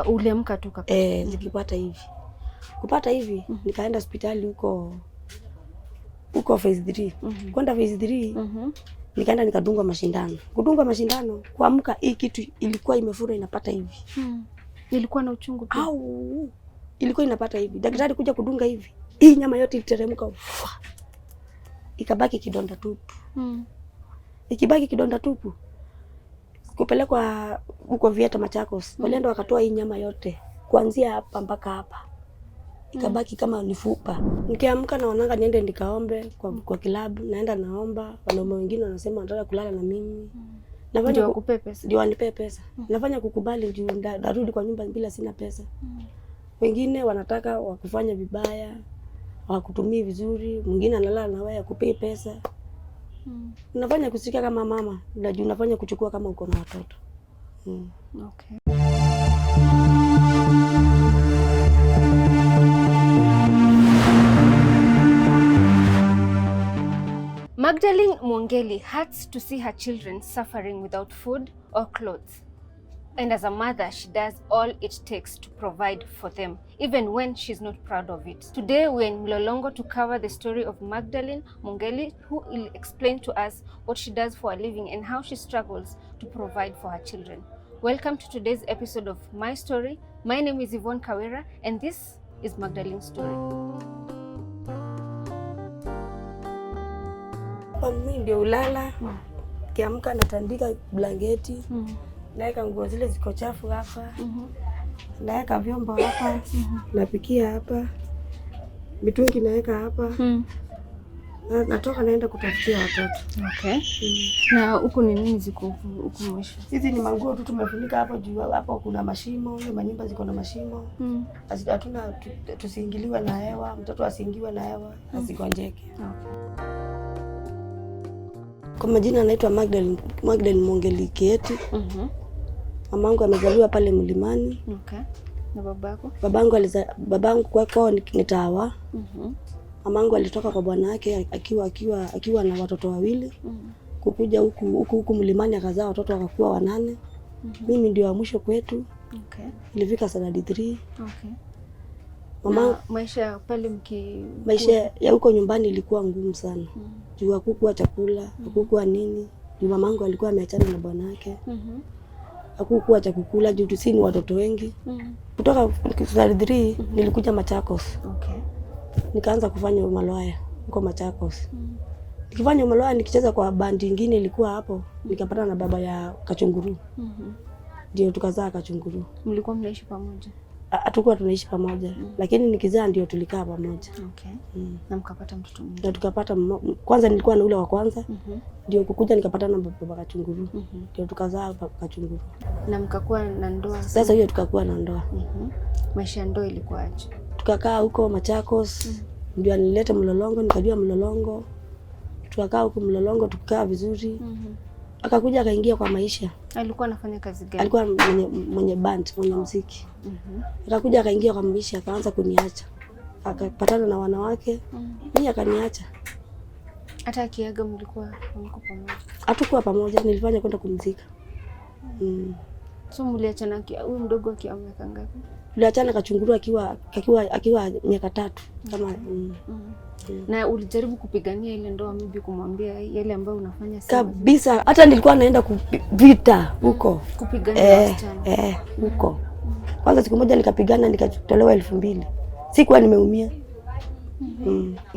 Uliamka tu kapata? Nikipata hivi. Kupata hivi nikaenda hospitali huko phase 3. Kwenda phase 3 nikaenda nikadungwa mashindano. Kudungwa mashindano, kuamka hii kitu ilikuwa imefura inapata hivi. Ilikuwa na uchungu pia. Au ilikuwa inapata hivi. Daktari kuja kudunga hivi. Hii nyama yote iliteremka. Ikabaki kidonda tupu. Ikibaki kidonda tupu. Kupelekwa huko Vieta Machakos. Walienda wakatoa hii nyama yote kuanzia hapa mpaka hapa. Ikabaki kama nifupa. Nikiamka naonanga niende nikaombe kwa kilabu, naenda naomba, wanaume wengine wanasema wanataka kulala na mimi. Nafanya ndio kukupe pesa. Ndio wanipe pesa. Nafanya kukubali ndio narudi kwa nyumba bila sina pesa. Wengine wanataka wakufanya vibaya, wakutumie vizuri, mwingine analala na wewe akupee pesa. Unafanya kusikia kama mama, ndio unafanya kuchukua kama uko na watoto. Okay. Magdalene Mwongeli hurts to see her children suffering without food or clothes. And as a mother, she does all it takes to provide for them, even when she's not proud of it. Today, we're in Mlolongo to cover the story of Magdalene Mwongeli, who will explain to us what she does for a living and how she struggles to provide for her children. Welcome to today's episode of My Story. My name is Yvonne Kawera, and this is Magdalene's story. Mimi ndio ulala, kiamka natandika blanketi, naweka nguo zile ziko chafu hapa, naweka vyombo hapa, napikia hapa, mitungi naweka hapa, natoka naenda kutafutia watoto. Okay. Na huko ni nini ziko huko mwisho? Hizi ni manguo tu tumefunika hapo juu, hapo kuna mashimo, hiyo manyumba ziko na mashimo. Hatuna tusiingiliwe na hewa, mtoto asiingiwe na hewa, asigonjeke. Okay. Kwa majina anaitwa Magdalene Mwongeli Kieti. Mamangu amezaliwa pale Mlimani. Okay. Na babako? Babangu kwao ni Tawa. Mamangu alitoka kwa bwana yake akiwa na watoto wawili. Kukuja huku Mlimani akazaa watoto wakakuwa 8. Mimi ndio wa mwisho kwetu. Okay. Nilifika standard 3. Okay. Mama, maisha pale maisha ya huko nyumbani ilikuwa ngumu sana. Juu hakukuwa chakula, hakukuwa nini. Juu mamangu alikuwa ameachana na bwana yake. Hakukuwa chakula juu sisi ni watoto wengi. Kutoka standard 3 nilikuja Machakos. Okay. Nikaanza kufanya umalaya huko Machakos. Nikifanya umalaya nikicheza kwa bandi nyingine ilikuwa hapo, nikapata na baba ya Kachunguru. Ndio tukazaa Kachunguru. Mlikuwa mnaishi pamoja? Hatukuwa tunaishi pamoja, lakini nikizaa ndio tulikaa pamoja. Okay. Na mkapata mtoto mwingine? Na tukapata kwanza nilikuwa na ule wa kwanza. Ndio kukuja nikapata na baba Kachunguru. Ndio tukazaa Kachunguru. Na mkakuwa na ndoa? Sasa hiyo tukakuwa na ndoa. Maisha ya ndoa ilikuwa aje? Tukakaa huko Machakos. Ndio anileta Mlolongo, nikajua Mlolongo. Tukakaa huko Mlolongo tukakaa vizuri. Akakuja akaingia kwa maisha. Alikuwa anafanya kazi gani? Alikuwa mwenye band, mwenye muziki. Akakuja akaingia kwa maisha, akaanza kuniacha. Akapatana na wanawake. Mimi akaniacha. Hata akiaga mlikuwa mko pamoja? Hatukuwa pamoja, nilifanya kwenda kumzika. So mliachana huyu mdogo akiwa miaka ngapi? Tuliachana Kachunguru akiwa miaka 3 kama Na ulijaribu kupigania ile ndoa, maybe kumwambia yale ambayo unafanya sasa? Kabisa, hata nilikuwa naenda vita huko. Kupigania wasichana? Huko. Kwanza siku moja nikapigana nikatolewa 2000. Sikuwa nimeumia.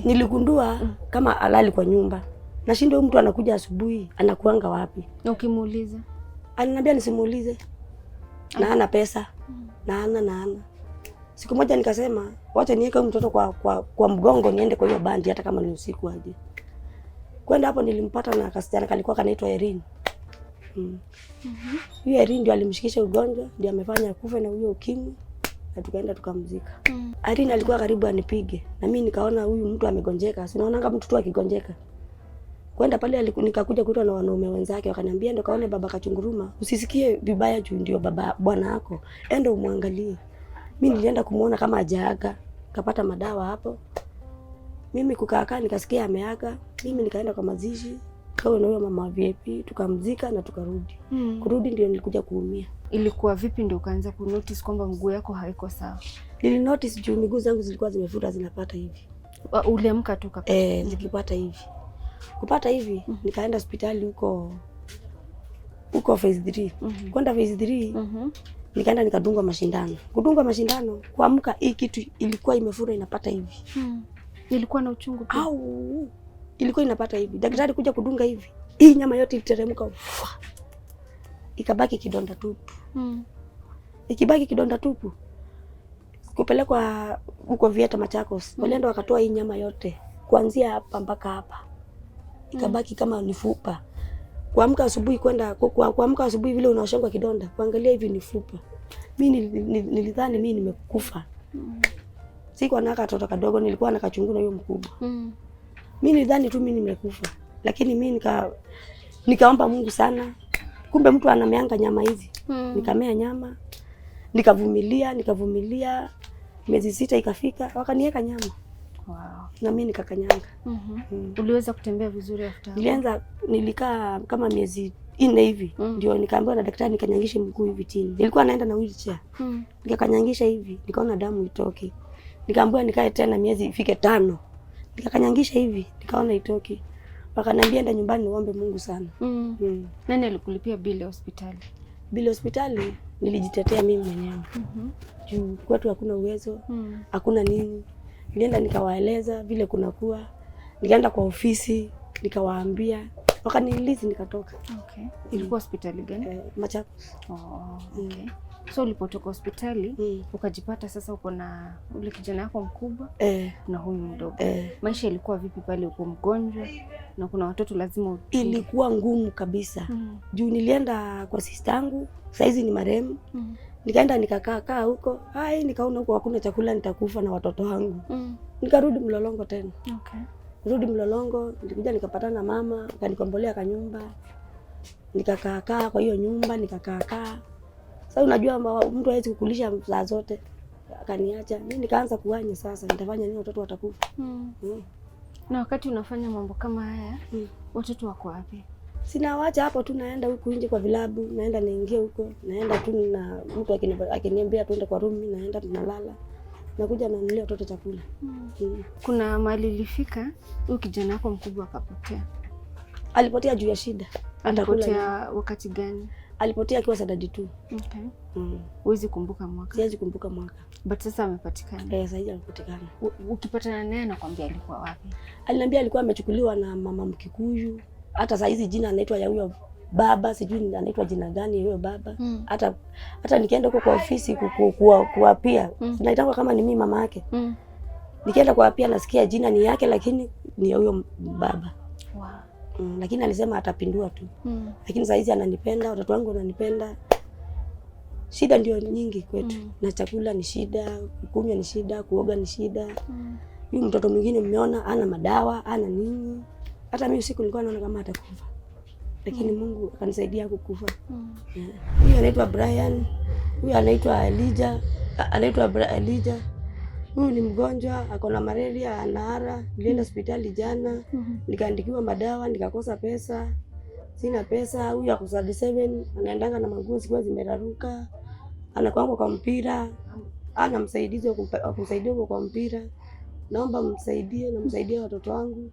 Niligundua kama halali kwa nyumba. Nashindwa mtu anakuja asubuhi, anakuanga wapi? Na ukimuuliza? Ananiambia nisimuulize. Na ana pesa. Na ana. Siku moja nikasema, wacha niweke mtoto kwa mgongo niende kwa hiyo bandi hata kama ni usiku aje. Kwenda hapo nilimpata na kasichana kalikuwa kanaitwa Erin. Huyo Erin ndio alimshikisha ugonjwa, ndio amefanya kufa na huyo ukimwi, na tukaenda tukamzika. Erin alikuwa karibu anipige, na mimi nikaona huyu mtu amegonjeka. Si unaona kama mtu tu akigonjeka. Kwenda pale nikakuja kuitwa na wanaume wenzake, wakaniambia ndio kaone baba Kachunguruma, usisikie vibaya juu ndio baba bwana wako, enda umwangalie. Mimi nilienda kumuona kama hajaaga, kapata madawa hapo. Mimi kukaa nikasikia ameaga. Mimi nikaenda kwa mazishi, kwa na huyo mama VIP, tukamzika na tukarudi. Kurudi ndio nilikuja kuumia. Ilikuwa vipi ndio ukaanza ku notice kwamba mguu yako haiko sawa? Nili notice juu miguu zangu zilikuwa zimefura zinapata hivi. Uliamka tu kapata? Zikipata hivi. Kupata hivi nikaenda hospitali huko phase 3. Kwenda phase 3 nikaenda nikadungwa mashindano. Kudungwa mashindano, kuamka hii kitu ilikuwa imefura inapata hivi. Ilikuwa na uchungu pia. Ilikuwa inapata hivi. Daktari kuja kudunga hivi. Hii nyama yote iliteremka. Ikabaki kidonda tupu. Ikibaki kidonda tupu. Kupelekwa huko Vieta Machakos. Walienda wakatoa hii nyama yote kuanzia hapa mpaka hapa. Ikabaki kama nifupa. Kuamka asubuhi vile unaoshangwa kidonda, kuangalia hivi ni fupa. Mimi nilidhani mimi nimekufa. Sikuwa na katoto kadogo, nilikuwa na kachungu na huyo mkubwa. Mimi nilidhani tu mimi nimekufa. Lakini mimi nikaomba Mungu sana. Kumbe mtu anameanga nyama hizi. Nikamea nyama. Nikavumilia. Miezi 6 ikafika, wakaniweka nyama. Wow. Na mimi nikakanyanga. Uliweza kutembea vizuri after? Nilikaa kama miezi 4 hivi. Ndio nikaambiwa na daktari nikanyangishe mguu hivi chini. Nilikuwa naenda na wheelchair. Nikakanyangisha hivi, nikaona damu itoke. Nikaambiwa nikae tena miezi ifike 5. Nikakanyangisha hivi, nikaona itoke. Wakaniambia enda nyumbani uombe Mungu sana. Nani alikulipia bili ya hospitali? Bili ya hospitali nilijitetea mimi mwenyewe. Juu kwetu hakuna uwezo, hakuna nini. Nilienda nikawaeleza vile kunakuwa. Nikaenda kwa ofisi, nikawaambia. Wakanilizi nikatoka. Okay. Ilikuwa hospitali gani? Machakos. Okay. So ulipotoka hospitali, ukajipata sasa uko na ule kijana yako mkubwa na huyu mdogo. Maisha ilikuwa vipi pale, uko mgonjwa na kuna watoto lazima utunze? Ilikuwa ngumu kabisa. Juu nilienda kwa sister yangu, saizi ni marehemu. Nikaenda nikakaa huko. Nikaona huko hakuna chakula, nitakufa na watoto wangu. Nikarudi Mlolongo tena. Okay. Rudi Mlolongo, nilikuja nikapatana na mama, akanikombolea kanyumba. Nikakaa kwa hiyo nyumba, nikakaa. Sasa unajua mtu hawezi kukulisha saa zote. Akaniacha. Mimi nikaanza kuanya sasa, nitafanya nini watoto watakufa. Na wakati unafanya mambo kama haya, watoto wako wapi? Sina waacha hapo tu, naenda huko nje kwa vilabu, naenda naingia huko, naenda tu na mtu akiniambia tuende kwa room, naenda tunalala. Nakuja nanunulia watoto chakula. Kuna mahali ilifika huyu kijana wako mkubwa akapotea. Alipotea juu ya shida. Alipotea wakati gani? Alipotea akiwa Standard 2. Okay. Huwezi kumbuka mwaka? Siwezi kumbuka mwaka. But sasa amepatikana? Sasa hivi amepatikana. Ukipatana naye anakuambia alikuwa wapi? Aliniambia alikuwa amechukuliwa na mama Mkikuyu. Hata saa hizi jina anaitwa ya huyo baba, sijui anaitwa jina gani huyo baba. Hata nikienda huko kwa ofisi kuapia, naitanga kama ni mimi mama yake. Nikienda kuapia nasikia jina ni yake lakini ni huyo baba. Wow. Lakini alisema atapindua tu. Lakini saa hizi ananipenda, watoto wangu wananipenda. Shida ndio nyingi kwetu. Na chakula ni shida, kunywa ni shida, kuoga ni shida. Huyu mtoto mwingine mmeona ana madawa, ana nini. Hata mimi usiku nilikuwa naona kama atakufa. Lakini Mungu akanisaidia kukufa. Huyu anaitwa Brian, huyu anaitwa Elijah. Huyu ni mgonjwa, ako na malaria, anaara. Nilienda hospitali jana, nikaandikiwa madawa, nikakosa pesa. Sina pesa. Huyu ako 37, anaendanga na manguo zikiwa zimeraruka. Anakuwa kwa mpira. Ana msaidizi wa kumsaidia kwa mpira. Naomba msaidie na msaidie watoto wangu.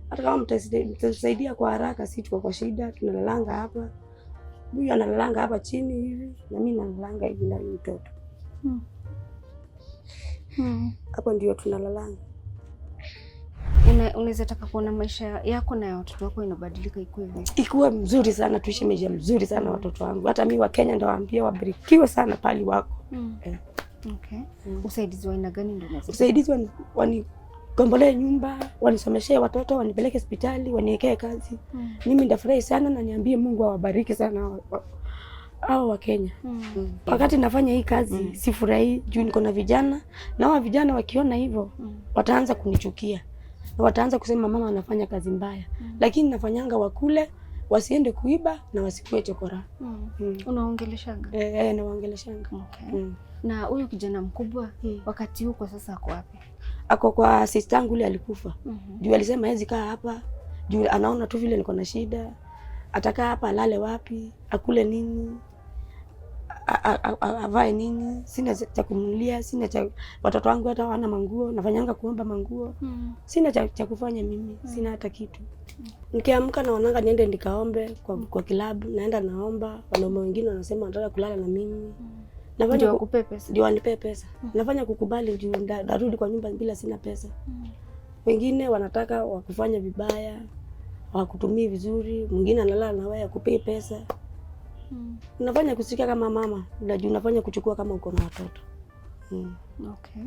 Hata kama mtasaidia kwa haraka, si tuko kwa shida, tunalalanga hapa. Huyu analalanga hapa chini hivi na mimi nalalanga hivi na mtoto. Hapo ndio tunalalanga. Unaweza taka kuona maisha yako na ya watoto wako inabadilika ikuwe mzuri sana, tuishi maisha mzuri sana watoto wangu. Hata mimi wa Kenya ndio waambia wabarikiwe sana pali wako. Okay. Usaidizi wa aina gani ndio unaweza? Usaidizi wanikombolee nyumba, wanisomeshee watoto, wanipeleke hospitali, waniwekee kazi. Mimi nitafurahi sana na niambie Mungu awabariki sana hao wa Kenya. Wakati nafanya hii kazi sifurahi juu niko na vijana, na hao vijana wakiona hivyo wataanza kunichukia. Na wataanza kusema mama anafanya kazi mbaya. Lakini nafanyanga wakule, wasiende kuiba na wasikue chokora. Unaongeleshanga? Nawaongeleshanga. Okay. Na huyu kijana mkubwa wakati huko sasa ako wapi? Ako kwa sister yangu ile alikufa. Juu alisema hezi kaa hapa. Juu anaona tu vile niko na shida. Atakaa hapa alale wapi? Akule nini? avae nini, sina cha kumnulia, sina cha watoto wangu hata hawana manguo, nafanyanga kuomba manguo. Sina cha kufanya mimi, sina hata kitu. Nikiamka naonanga niende nikaombe kwa kilabu, naenda naomba, wanaume wengine wanasema wanataka kulala na mimi. Nafanya ndio wakupe pesa. Ndio wanipe pesa. Nafanya kukubali juu ndarudi kwa nyumba bila sina pesa. Wengine wanataka wakufanya vibaya, wakutumii vizuri, mwingine analala na wewe akupei pesa. Unafanya kusikia kama mama, ndio unafanya kuchukua kama uko na watoto. Okay.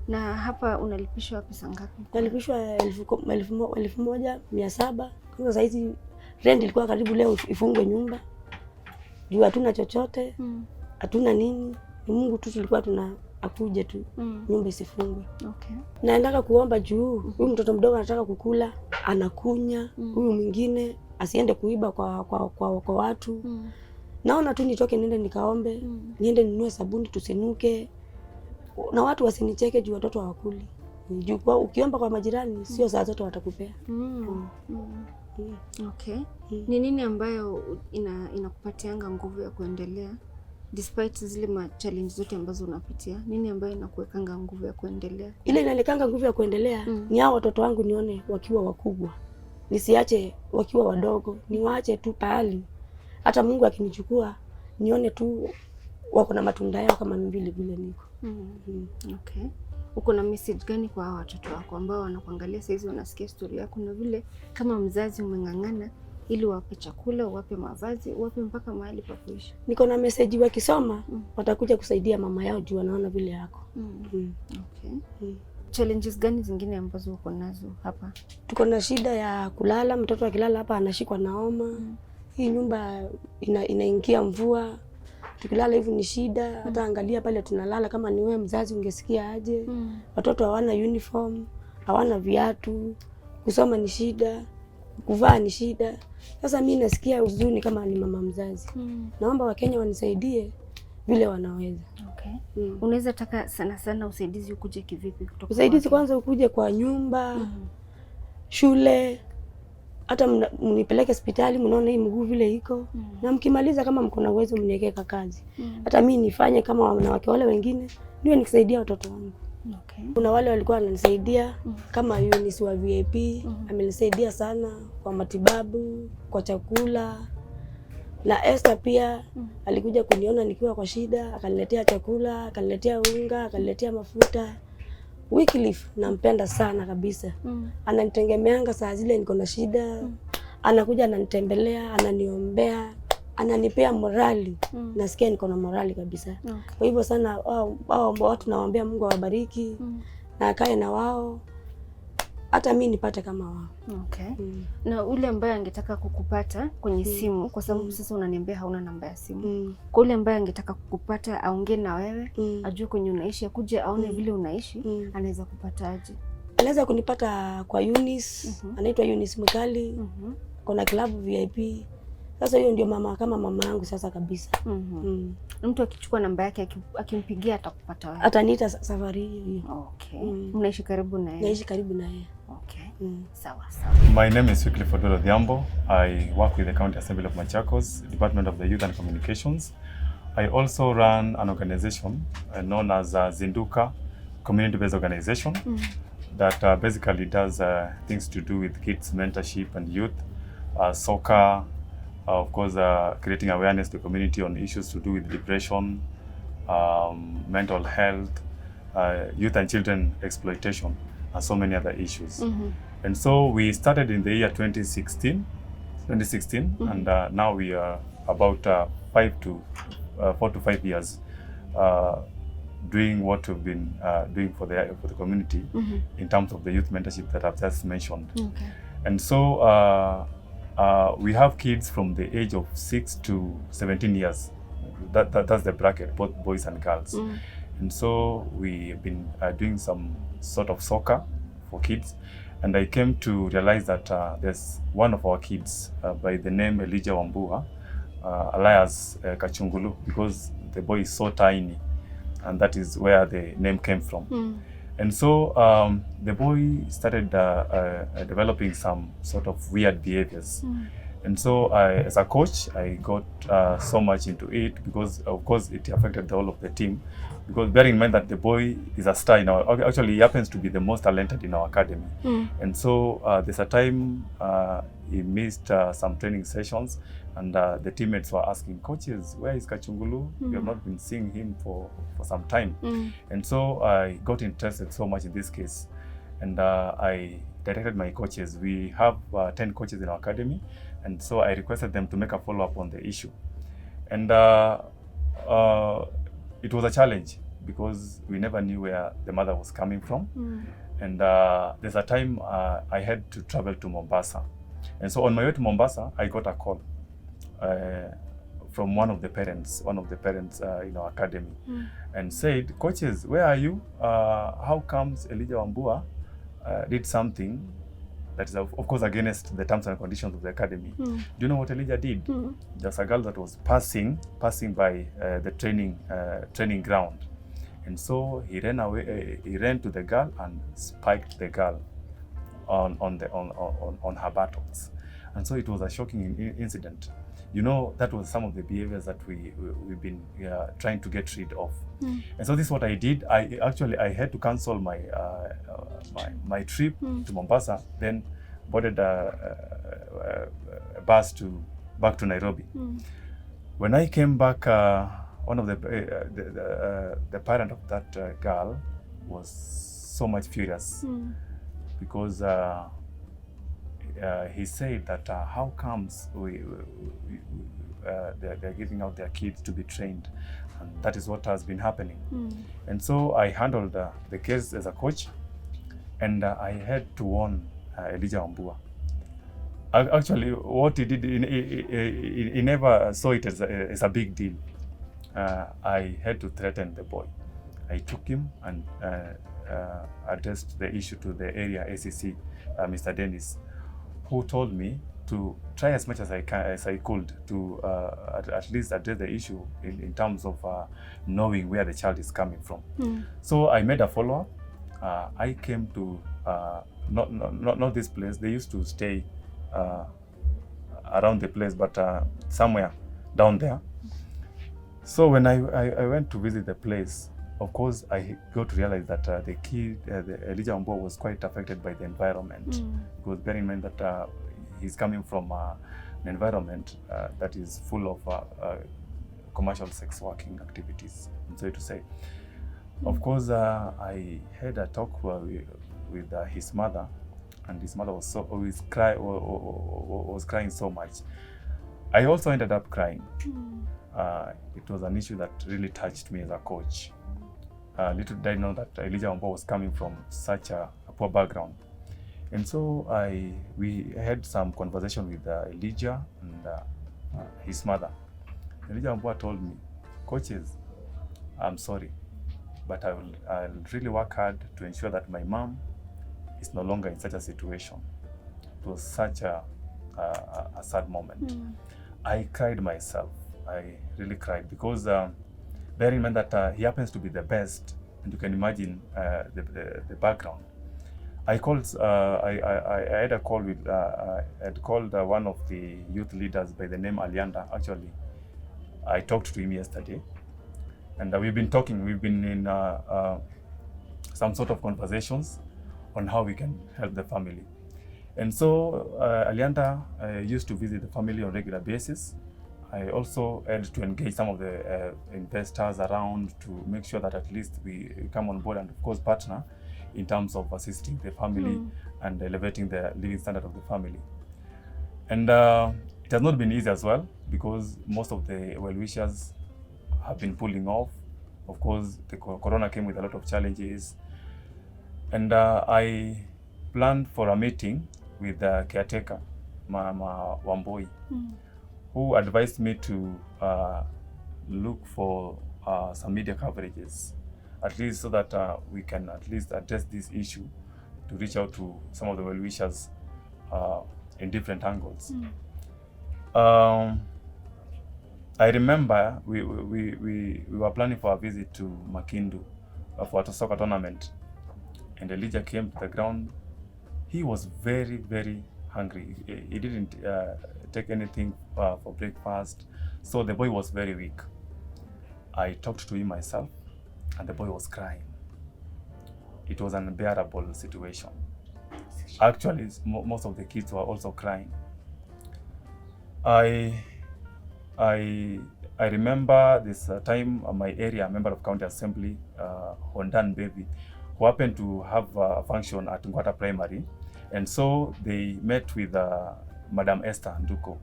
Na hapa unalipishwa pesa ngapi? Nalipishwa 1,700. Kwa sasa hizi rent ilikuwa karibu leo ifungwe nyumba. Juu hatuna chochote. Hatuna nini. Ni Mungu tu tulikuwa akuje tu nyumba isifungwe. Okay. Naendaka kuomba juu huyu mtoto mdogo anataka kukula, anakunya, huyu mwingine asiende kuiba kwa watu. Naona tu nitoke niende nikaombe, niende ninunue sabuni tusinuke. Na watu wasinicheke juu watoto hawakuli. Juu kwa ukiomba kwa majirani sio saa zote watakupea. Okay. Ni nini ambayo inakupatianga nguvu ya kuendelea despite zile challenge zote ambazo unapitia? Nini ambayo inakuwekanga nguvu ya kuendelea? Ile inanikanga nguvu ya kuendelea ni hao watoto wangu nione wakiwa wakubwa. Nisiache wakiwa wadogo, niwaache tu pahali. Hata Mungu akinichukua nione tu wako na matunda yao kama mimi vile niko. Okay. Uko na message gani kwa watoto wako ambao wanakuangalia sasa hizi wanasikia story yako, na vile kama mzazi umeng'ang'ana ili wape chakula, wape mavazi, wape mpaka mahali pa kuishi? Niko na message wakisoma watakuja kusaidia mama yao juu wanaona vile yako. Okay. Challenges gani zingine ambazo uko nazo hapa? Tuko na shida ya kulala, mtoto akilala hapa anashikwa na homa. Hii nyumba inaingia mvua. Tukilala hivi ni shida. Hata angalia pale tunalala, kama ni wewe mzazi ungesikia aje. Watoto hawana uniform, hawana viatu, kusoma ni shida, kuvaa ni shida. Sasa mimi nasikia huzuni kama ni mama mzazi. Naomba Wakenya wanisaidie vile wanaweza. Okay. Unaweza taka sana usaidizi ukuje kivipi kutoka? Usaidizi kwanza ukuje kwa nyumba, shule, hata mnipeleke hospitali mnaona hii mguu vile iko. Na mkimaliza kama mko na uwezo mniwekeka kazi. Hata mimi nifanye kama wanawake wale wengine, niwe nikisaidia watoto wangu. Okay. Kuna wale walikuwa wananisaidia kama Eunice wa VIP, amenisaidia sana kwa matibabu, kwa chakula. Na Esther pia alikuja kuniona nikiwa kwa shida, akaniletea chakula, akaniletea unga, akaniletea mafuta. Wycliffe nampenda sana kabisa. Ananitegemeanga saa zile niko na shida. Anakuja ananitembelea, ananiombea, ananipea morali. Nasikia niko na morali kabisa. Kwa hivyo sana watu nawaambia Mungu awabariki na akae na wao. Hata mimi nipate kama wao. Okay. Na ule ambaye angetaka kukupata kwenye simu, kwa sababu sasa unaniambia hauna namba ya simu. Kwa ule ambaye angetaka kukupata aongee na wewe, ajue kwenye unaishi, akuje aone vile unaishi, anaweza kupata aje? Anaweza kunipata kwa Eunice, anaitwa Eunice Mkali. Kuna club VIP. Sasa hiyo ndio mama kama mama yangu sasa kabisa. Mtu akichukua namba yake akimpigia atakupata wewe. Ataniita safari hiyo. Okay. Mnaishi karibu na yeye? Naishi karibu na yeye. Okay. Sawa. My name is Wycliffe Odhiambo. I work with the County Assembly of Machakos, Department of the Youth and Communications. I also run an organization known as Zinduka Community-Based Organization that basically does things to do with kids mentorship and youth, soccer, of course creating awareness to the community on issues to do with depression, mental health, youth and children exploitation, and so many other issues. And so we started in the year 2016, and now we are about 4 to 5 years doing what we've been doing for the community in terms of the youth mentorship that I've just mentioned. Okay. And so we have kids from the age of 6 to 17 years. That's the bracket, both boys and girls. And so we've been doing some sort of soccer for kids. And I came to realize that there's one of our kids by the name Elijah Wambua, alias Kachungulu, because the boy is so tiny, and that is where the name came from. And so the boy started developing some sort of weird behaviors. And so as a coach, I got so much into it because, of course, it affected the whole of the team. Because bearing in mind that the boy is a star in our, actually he happens to be the most talented in our academy. And so there's a time he missed some training sessions, and the teammates were asking, coaches, where is Kachungulu? We have not been seeing him for some time. And so I got interested so much in this case, and I directed my coaches. We have 10 coaches in our academy, and so I requested them to make a follow-up on the issue. And it was a challenge because we never knew where the mother was coming from. And there's a time I had to travel to Mombasa. And so on my way to Mombasa, I got a call from one of the parents in our academy, and said, coaches, where are you? How comes Elijah Wambua did something that is of course against the terms and conditions of the academy? Do you know what Elijah did? There's a girl that was passing by the training ground, and so he ran away. He ran to the girl and spiked the girl on her buttocks, and so it was a shocking incident. You know, that was some of the behaviors that we've been trying to get rid of. And so this is what I did. I had to cancel my trip to Mombasa, then boarded a bus back to Nairobi. When I came back, one of the parent of that girl was so much furious because he said that how comes they're giving out their kids to be trained, and that is what has been happening. And so I handled the case as a coach, and I had to warn Elijah Wambua. Actually, what he did, he never saw it as a big deal. I had to threaten the boy. I took him and addressed the issue to the area ACC, Mr. Dennis, who told me to try as much as I could to at least address the issue in terms of knowing where the child is coming from. So I made a follow-up. I came to not this place. They used to stay around the place, but somewhere down there. So when I went to visit the place, of course, I got to realize that the kid, Elijah Wambua, was quite affected by the environment. Because bear in mind that he's coming from an environment that is full of commercial sex working activities, and so to say. Of course, I had a talk with his mother, and his mother was crying so much. I also ended up crying. It was an issue that really touched me as a coach. Little did I know that Elijah Wambua was coming from such a poor background. And so we had some conversation with Elijah and his mother. Elijah Wambua told me, coaches, I'm sorry, but I'll really work hard to ensure that my mom is no longer in such a situation. It was such a sad moment. I cried myself. I really cried because bear in mind that he happens to be the best, and you can imagine the background. I had a call with I had called one of the youth leaders by the name Alianda. Actually, I talked to him yesterday, and we've been talking. We've been in some sort of conversations on how we can help the family. And so Alianda used to visit the family on a regular basis. I also had to engage some of the investors around to make sure that at least we come on board and of course partner in terms of assisting the family and elevating the living standard of the family. And it has not been easy as well because most of the well-wishers have been pulling off. Of course, the corona came with a lot of challenges. And I planned for a meeting with the caretaker, Mama Wambui, who advised me to look for some media coverages, at least so that we can at least address this issue, to reach out to some of the well-wishers in different angles. I remember we were planning for a visit to Makindu for a soccer tournament, and Elijah came to the ground. He was very, very hungry. He didn't take anything for breakfast. So the boy was very weak. I talked to him myself, and the boy was crying. It was an unbearable situation. Actually, most of the kids were also crying. I remember this time my area member of county assembly, Hondan Baby, who happened to have a function at Ngwata Primary, and so they met with Madam Esther Nduko.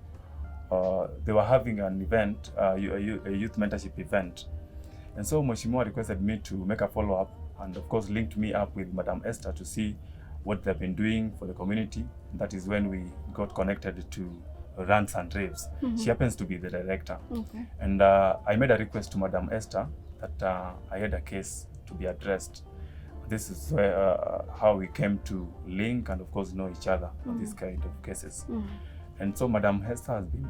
They were having an event, a youth mentorship event, and so Mheshimiwa requested me to make a follow-up, and of course linked me up with Madam Esther to see what they've been doing for the community. That is when we got connected to Rants and Raves. She happens to be the director. And I made a request to Madam Esther that I had a case to be addressed. This is how we came to link and of course know each other on this kind of cases. And so Madam Esther has been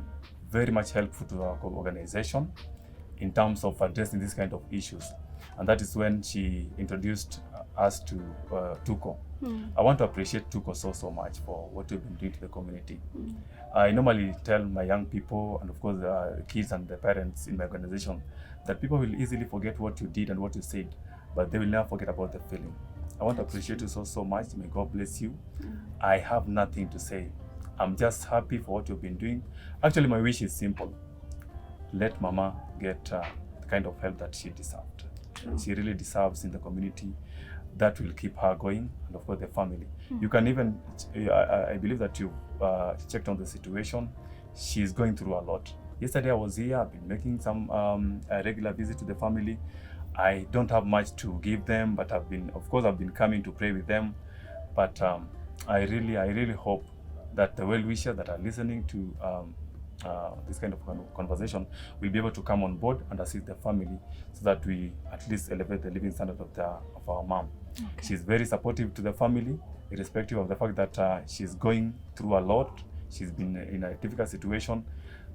very much helpful to our organization in terms of addressing this kind of issues. And that is when she introduced us to Tuko. I want to appreciate Tuko so much for what you've been doing to the community. I normally tell my young people and of course the kids and the parents in my organization that people will easily forget what you did and what you said, but they will never forget about the feeling. I want to appreciate you so much. May God bless you. I have nothing to say. I'm just happy for what you've been doing. Actually, my wish is simple. Let Mama get the kind of help that she deserved. She really deserves in the community. That will keep her going, and of course the family. You can even, I believe that you checked on the situation. She's going through a lot. Yesterday I was here, I've been making some a regular visit to the family. I don't have much to give them, but I've been coming to pray with them. But I really hope that the well-wishers that are listening to this kind of conversation will be able to come on board and assist the family so that we at least elevate the living standard of our mom. She's very supportive to the family, irrespective of the fact that she's going through a lot. She's been in a difficult situation.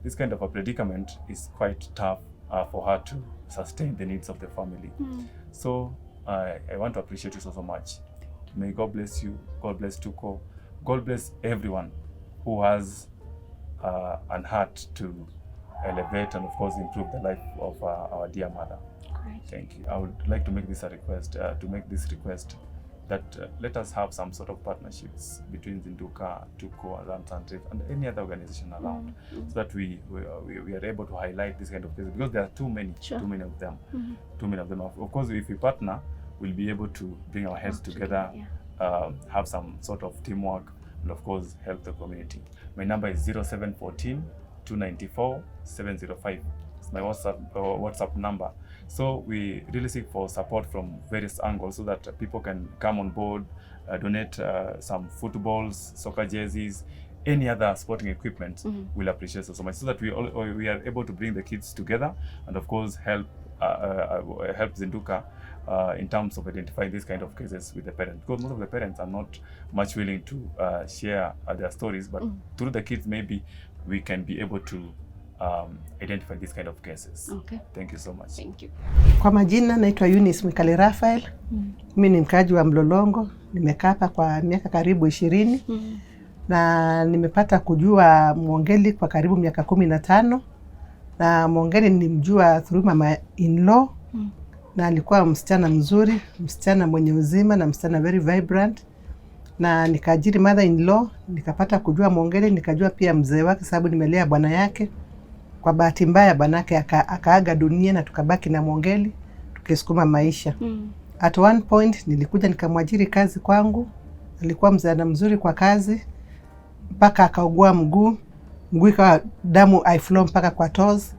This kind of a predicament is quite tough for her to sustain the needs of the family. So I want to appreciate you so much. May God bless you. God bless Tuko. God bless everyone who has an heart to elevate and of course improve the life of our dear mother. Great. Thank you. I would like to make this a request, that let us have some sort of partnerships between Zinduka, Tuko, Rants and Raves and any other organization around, so that we are able to highlight this kind of cases, because there are too many of them. Too many of them. Of course, if we partner, we'll be able to bring our heads together, have some sort of teamwork, and of course help the community. My number is 0714 294 705. It's my WhatsApp number. So we really seek for support from various angles so that people can come on board, donate some footballs, soccer jerseys, any other sporting equipment. We'll appreciate so much, so that we are able to bring the kids together and of course help Zinduka in terms of identifying these kind of cases with the parents, because most of the parents are not much willing to share their stories, but through the kids maybe we can be able to identify these kind of cases. Thank you so much. Thank you. Kwa majina naitwa Eunice Mwikali Raphael. Mimi ni mkaaji wa Mlolongo. Nimekaa hapa kwa miaka karibu 20. Na nimepata kujua Mwongeli kwa karibu miaka 15. Na Mwongeli nilimjua through mama in-law. Na alikuwa msichana mzuri, msichana mwenye uzima na msichana very vibrant. Na nikaajiri mother in-law, nikapata kujua Mwongeli, nikajua pia mzee wake sababu nimelea bwana yake. Kwa bahati mbaya bwanake akaaga dunia na tukabaki na Mwongeli tukisukuma maisha. At one point nilikuja nikamwajiri kazi kwangu. Alikuwa mzana mzuri kwa kazi mpaka akaugua mguu ikawa damu flow mpaka kwa toes.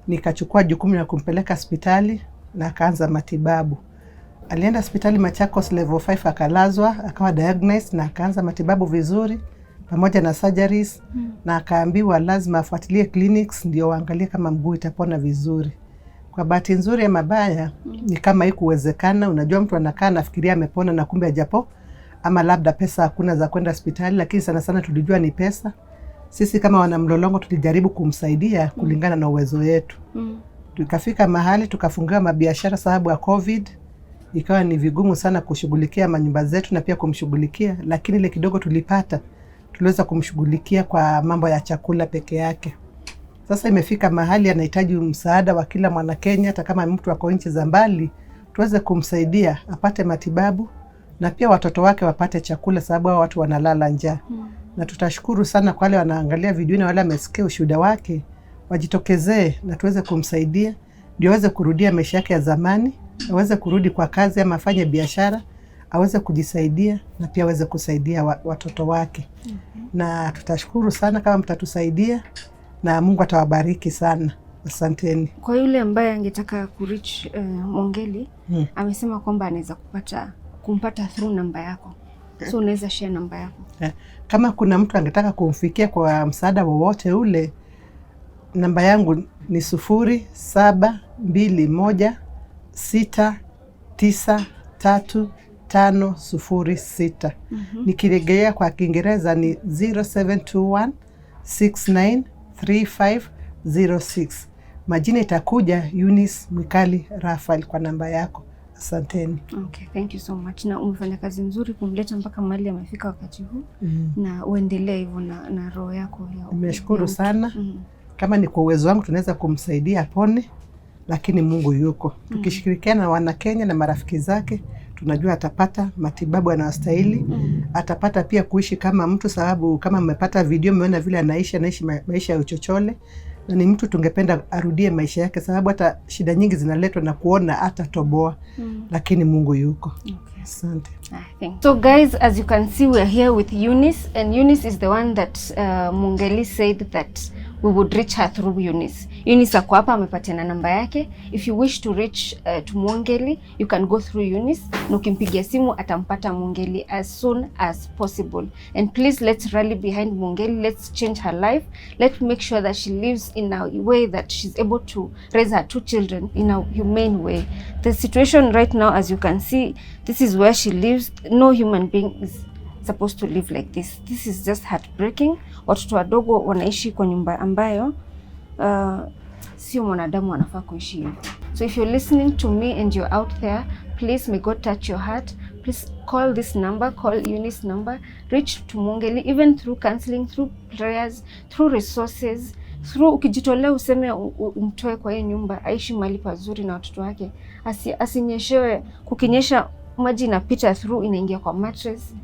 Nikachukua jukumu la kumpeleka hospitali na akaanza matibabu. Alienda hospitali Machakos level 5 akalazwa, akawa diagnosed na akaanza matibabu vizuri pamoja na surgeries, na akaambiwa lazima afuatilie clinics ndio waangalie kama mguu itapona vizuri. Kwa bahati nzuri ya mabaya ni kama haikuwezekana. Unajua mtu anakaa nafikiria amepona na kumbe hajapo, ama labda pesa hakuna za kwenda hospitali, lakini sana tulijua ni pesa. Sisi kama wana Mlolongo tulijaribu kumsaidia kulingana na uwezo wetu. Tukafika mahali tukafungiwa mabiashara sababu ya COVID. Ikawa ni vigumu sana kushughulikia manyumba zetu na pia kumshughulikia, lakini ile kidogo tulipata tuliweza kumshughulikia kwa mambo ya chakula peke yake. Sasa imefika mahali anahitaji msaada wa kila mwana Kenya, hata kama mtu ako nchi za mbali, tuweze kumsaidia apate matibabu na pia watoto wake wapate chakula, sababu hao watu wanalala njaa. Na tutashukuru sana kwa wale wanaangalia video na wale wamesikia ushuhuda wake, wajitokezee na tuweze kumsaidia ndio aweze kurudia maisha yake ya zamani, aweze kurudi kwa kazi ama afanye biashara, aweze kujisaidia na pia aweze kusaidia watoto wake. Na tutashukuru sana kama mtatusaidia na Mungu atawabariki sana. Asanteni. Kwa yule ambaye angetaka kureach Mwongeli, amesema kwamba anaweza kumpata through namba yako. So unaweza share namba yako. Kama kuna mtu angetaka kumfikia kwa msaada wowote ule, namba yangu ni 0721693506. Nikirejelea kwa Kiingereza ni 0721693506. Majina itakuja Eunice Mwikali Raphael kwa namba yako. Asanteni. Okay, thank you so much. Na umefanya kazi nzuri kumleta mpaka mahali amefika wakati huu. Na uendelee hivyo na roho yako ya. Nimeshukuru sana. Kama ni kwa uwezo wangu tunaweza kumsaidia apone, lakini Mungu yuko. Tukishirikiana na wana Kenya na marafiki zake, tunajua atapata matibabu anayostahili. Atapata pia kuishi kama mtu, sababu kama mmepata video mmeona vile anaishi maisha ya uchochole. Na ni mtu tungependa arudie maisha yake, sababu hata shida nyingi zinaletwa na kuona hata toboa. Lakini Mungu yuko. Asante. So guys, as you can see, we are here with Eunice, and Eunice is the one that Mwongeli said that we would reach her through Eunice. Eunice ako hapa amepatiana namba yake. If you wish to reach to Mwongeli, you can go through Eunice. Na ukimpigia simu atampata Mwongeli as soon as possible. And please, let's rally behind Mwongeli. Let's change her life. Let's make sure that she lives in a way that she's able to raise her 2 children in a humane way. The situation right now, as you can see, this is where she lives. No human being is supposed to live like this. This is just heartbreaking. Watoto wadogo wanaishi kwa nyumba ambayo sio mwanadamu wanafaa kuishi hivyo. So if you're listening to me and you're out there, please, may God touch your heart. Please call this number, call Eunice number, reach to Mwongeli, even through counseling, through prayers, through resources, through ukijitolea useme umtoe kwa hii nyumba, aishi mahali pazuri na watoto wake. Asinyeshewe, kukinyesha maji inapita through inaingia kwa mattress.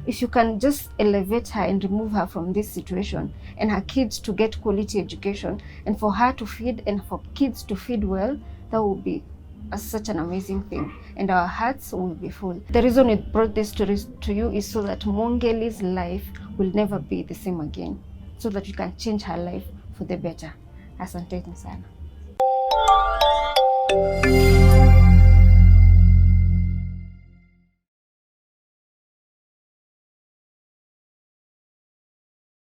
If you can just elevate her and remove her from this situation, and her kids to get quality education, and for her to feed, and for kids to feed well, that will be such an amazing thing, and our hearts will be full. The reason we brought this to you is so that Mwongeli's life will never be the same again, so that you can change her life for the better. Asanteni sana.